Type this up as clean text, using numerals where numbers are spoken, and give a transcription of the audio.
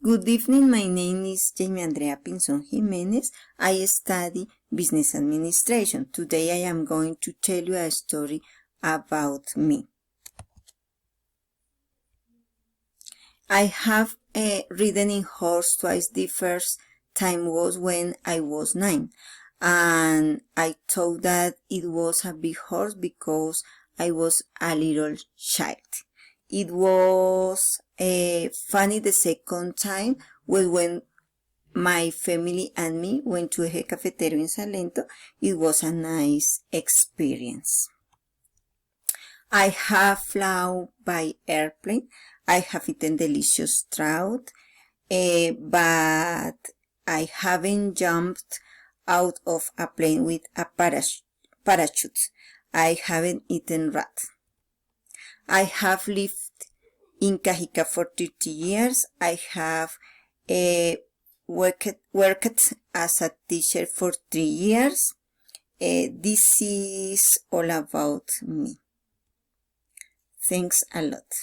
Good evening, my name is Jamie Andrea Pinzon Jimenez. I study business administration. Today I am going to tell you a story about me. I have ridden in horse twice. The first time was when I was 9, and I thought that it was a big horse because I was a little child. It was funny the second time was when my family and me went to Eje Cafetero in Salento. It was a nice experience. I have flown by airplane. I have eaten delicious trout, but I haven't jumped out of a plane with a parachute. I haven't eaten rat. I have lived in Cajica for 30 years. I have worked as a teacher for 3 years. This is all about me. Thanks a lot.